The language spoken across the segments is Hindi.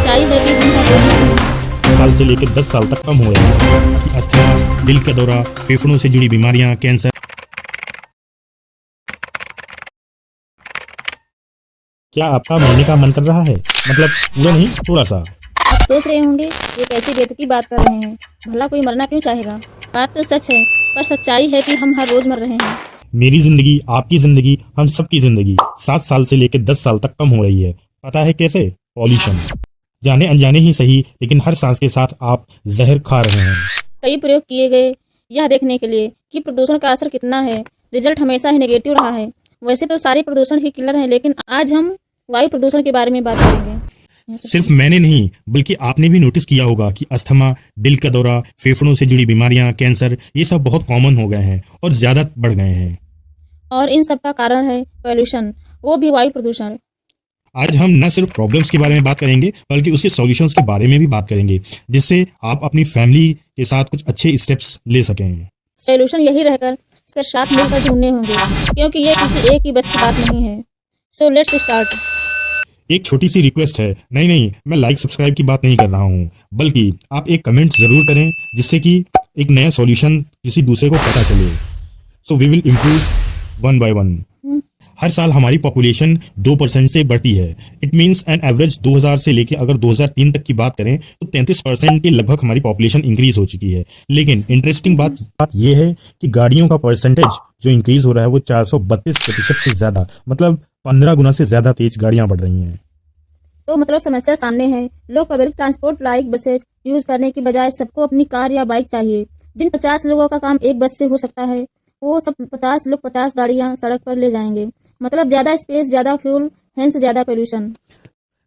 सच्चाई है कि हम हर रोज साल से लेकर 10 साल तक कम हो रहा है कि अस्थमा, दिल का दौरा, फेफड़ों से जुड़ी बीमारियां, कैंसर। क्या आपका मरने का मन कर रहा है? मतलब पूरा नहीं, थोड़ा सा। आप सोच रहे होंगे ये कैसी बेतुकी बात कर रहे हैं, भला कोई मरना क्यों चाहेगा। बात तो सच है, पर सच्चाई है कि हम हर रोज मर रहे हैं। मेरी जिंदगी, आपकी जिंदगी, हम सबकी जिंदगी 7 साल से लेकर 10 साल तक कम हो रही है। पता है कैसे? पॉल्यूशन। जाने अनजाने ही सही, लेकिन हर सांस के साथ आप जहर खा रहे हैं। कई प्रयोग किए गए यह देखने के लिए कि प्रदूषण का असर कितना है। रिजल्ट हमेशा ही नेगेटिव रहा है। वैसे तो सारे प्रदूषण ही किलर हैं, लेकिन आज हम वायु प्रदूषण के बारे में बात करेंगे। सिर्फ मैंने नहीं, बल्कि आपने भी नोटिस किया होगा कि अस्थमा, दिल का दौरा, फेफड़ों से जुड़ी बीमारियां, कैंसर, ये सब बहुत कॉमन हो गए हैं और ज्यादा बढ़ गए हैं। और इन सब का कारण है पॉल्यूशन, वो भी वायु प्रदूषण। आज हम न सिर्फ प्रॉब्लम्स के बारे में बात करेंगे, बल्कि उसके सॉल्यूशंस के बारे में भी बात करेंगे, जिससे आप अपनी फैमिली के साथ कुछ अच्छे स्टेप्स ले सकें। सोल्यूशन यही रहकर सर साथ मिलकर ढूंढने होंगे, क्योंकि ये किसी एक ही बस की बात नहीं है। So let's start. एक छोटी सी रिक्वेस्ट है, नहीं, मैं लाइक सब्सक्राइब की बात नहीं कर रहा हूँ, बल्कि आप एक कमेंट जरूर करें, जिससे कि एक नया सॉल्यूशन किसी दूसरे को पता चले। So we will improve one by one. हर साल हमारी पॉपुलेशन 2% से बढ़ती है। इट मींस एन एवरेज 2000 से लेके अगर 2003 तक की बात करें तो 33% के लगभग हमारी पॉपुलेशन इंक्रीज हो चुकी है। लेकिन इंटरेस्टिंग बात यह है कि गाड़ियों का परसेंटेज जो इंक्रीज हो रहा है वो 432% से ज्यादा, मतलब 15 गुना से ज्यादा तेज गाड़ियां बढ़ रही हैं। तो मतलब समस्या सामने है। लोग public transport like buses use करने की बजाय सबको अपनी कार या बाइक चाहिए। जिन 50 लोगों का काम एक बस से हो सकता है, वो सब 50 लोग 50 गाड़ियां सड़क पर ले जाएंगे। मतलब ज्यादा स्पेस, ज्यादा फ्यूल, हेंस ज्यादा पोल्यूशन।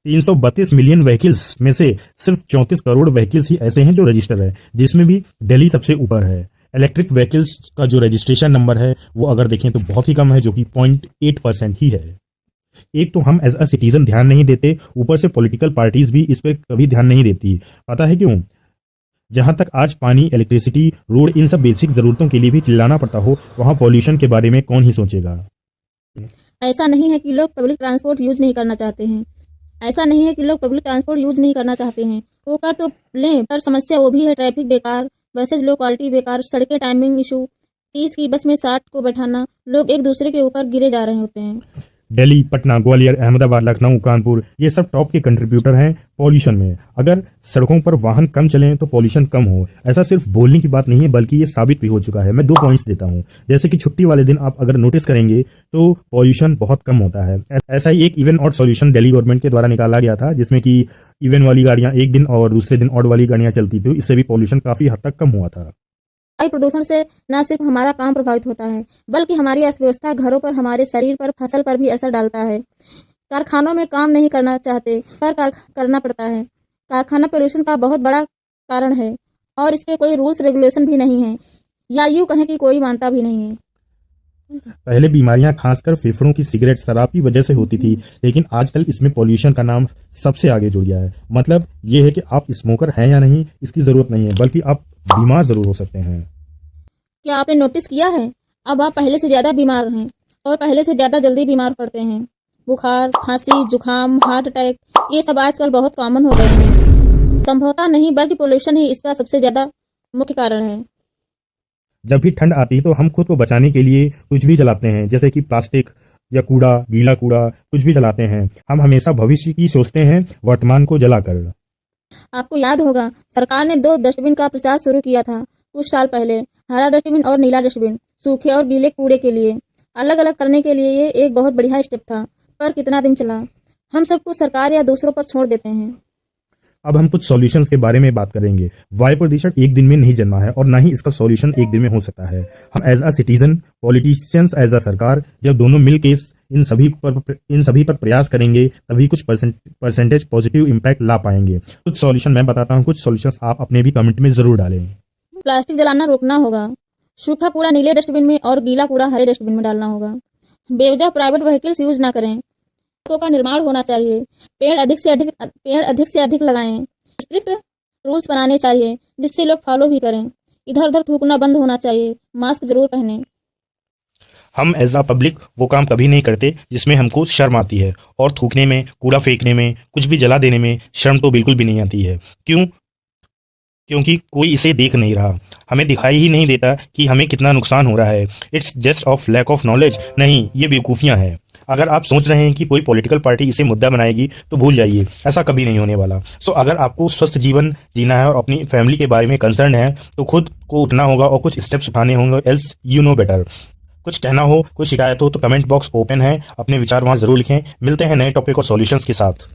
332 मिलियन व्हीकल्स में से सिर्फ 34 करोड़ व्हीकल्स ही ऐसे हैं जो रजिस्टर है, जिसमें भी दिल्ली सबसे ऊपर है। इलेक्ट्रिक व्हीकल्स का जो रजिस्ट्रेशन नंबर है वो अगर देखें तो बहुत ही कम है, जो कि 0.8% ही है। एक तो हम एज अ सिटीजन ध्यान नहीं देते, ऊपर से पॉलिटिकल पार्टीज भी इस पर कभी ध्यान नहीं देती। पता है क्यों? जहां तक आज पानी, इलेक्ट्रिसिटी, रोड, इन सब बेसिक जरूरतों के लिए भी चिल्लाना पड़ता हो, वहां पॉल्यूशन के बारे में कौन ही सोचेगा। ऐसा नहीं है कि लोग पब्लिक ट्रांसपोर्ट यूज नहीं करना चाहते हैं। ऐसा नहीं है कि लोग पब्लिक ट्रांसपोर्ट यूज नहीं करना चाहते हैं, वो कर तो लें, पर समस्या वो भी है। ट्रैफिक बेकार, बसेज लो क्वालिटी बेकार, सड़कें टाइमिंग इशू, 30 की बस में 60 को बैठाना, लोग एक दूसरे के ऊपर गिरे जा रहे होते हैं। दिल्ली, पटना, ग्वालियर, अहमदाबाद, लखनऊ, कानपुर, ये सब टॉप के कंट्रीब्यूटर हैं पॉल्यूशन में। अगर सड़कों पर वाहन कम चलें तो पॉल्यूशन कम हो, ऐसा सिर्फ बोलने की बात नहीं है, बल्कि ये साबित भी हो चुका है। मैं 2 पॉइंट्स देता हूं। जैसे कि छुट्टी वाले दिन आप अगर नोटिस करेंगे तो पॉल्यूशन बहुत कम होता है। ऐसा ही एक even odd solution Delhi government के द्वारा निकाला गया था, जिसमें कि इवन वाली गाड़ियां एक दिन और दूसरे दिन ऑड वाली गाड़ियां चलती थी। इससे भी पॉल्यूशन काफी हद तक कम हुआ था। वायु प्रदूषण से न सिर्फ हमारा काम प्रभावित होता है, बल्कि हमारी अर्थव्यवस्था, घरों पर, हमारे शरीर पर, फसल पर भी असर डालता है। कारखानों में काम नहीं करना चाहते, पर करना पड़ता है। कारखाना पोल्यूशन का बहुत बड़ा कारण है, और इस पे कोई रूल्स रेगुलेशन भी नहीं है, या यूँ कहें कि कोई मानता भी नहीं है। पहले बीमारियां खासकर फेफड़ों की, सिगरेट, शराब की वजह से होती थी, लेकिन आजकल इसमें पॉल्यूशन का नाम सबसे आगे जुड़ गया है। मतलब ये है कि आप स्मोकर हैं या नहीं, इसकी जरूरत नहीं है, बल्कि आप बीमार जरूर हो सकते हैं। क्या आपने नोटिस किया है, अब आप पहले से ज़्यादा बीमार हैं, और पहले से ज़्यादा जल्दी बीमार पड़ते हैं। बुखार, खांसी, जुकाम, हार्ट अटैक, ये सब आजकल बहुत कॉमन हो गए हैं। संभवतः नहीं, बल्कि पोल्यूशन ही इसका सबसे ज़्यादा मुख्य कारण है। जब भी ठंड आती है तो हम खुद को बचाने के लिए कुछ भी जलाते हैं, जैसे कि प्लास्टिक या कूड़ा, गीला कूड़ा, कुछ भी जलाते हैं। हम हमेशा भविष्य की सोचते हैं, वर्तमान को जलाकर। आपको याद होगा, सरकार ने 2 डस्टबिन का प्रचार शुरू किया था कुछ साल पहले। हरा डस्टबिन और नीला डस्टबिन, सूखे और गीले कूड़े के लिए अलग अलग करने के लिए। ये एक बहुत बढ़िया स्टेप था, पर कितना दिन चला। हम सब कुछ सरकार या दूसरों पर छोड़ देते हैं। अब हम कुछ सॉल्यूशंस के बारे में बात करेंगे। वायु प्रदूषण एक दिन में नहीं जन्मा है, और ना ही इसका सॉल्यूशन एक दिन में हो सकता है। हम as a citizen, politicians as a सरकार, जब दोनों मिलकर इन सभी पर प्रयास करेंगे, तभी कुछ परसेंटेज पॉजिटिव इम्पैक्ट ला पाएंगे। कुछ सॉल्यूशन मैं बताता हूँ, कुछ सॉल्यूशंस आप अपने भी कमेंट में जरूर डालें। प्लास्टिक जलाना रोकना होगा। सूखा कूड़ा नीले डस्टबिन में और गीला कूड़ा हरे डस्टबिन में डालना होगा। बेवजह प्राइवेट व्हीकल्स यूज ना करें। सड़कों का निर्माण होना चाहिए। पेड़ अधिक से अधिक लगाएं। स्ट्रिक्ट रूल्स बनाने चाहिए, जिससे लोग फॉलो भी करें। इधर उधर थूकना बंद होना चाहिए। मास्क जरूर पहनें। हम एज अ पब्लिक वो काम कभी नहीं करते जिसमें हमको शर्म आती है, और थूकने में, कूड़ा फेंकने में, कुछ भी जला देने में शर्म तो बिल्कुल भी नहीं आती है। क्यों? क्योंकि कोई इसे देख नहीं रहा, हमें दिखाई ही नहीं देता कि हमें कितना नुकसान हो रहा है। It's just of lack of knowledge. नहीं, ये बेवकूफ़ियाँ हैं। अगर आप सोच रहे हैं कि कोई पॉलिटिकल पार्टी इसे मुद्दा बनाएगी तो भूल जाइए, ऐसा कभी नहीं होने वाला। सो अगर आपको स्वस्थ जीवन जीना है और अपनी फैमिली के बारे में कंसर्न है तो खुद को उठना होगा और कुछ स्टेप्स उठाने होंगे, एल्स यू नो बेटर। कुछ कहना हो, कुछ शिकायत हो तो कमेंट बॉक्स ओपन है, अपने विचार वहाँ ज़रूर लिखें। मिलते हैं नए टॉपिक और सॉल्यूशंस के साथ।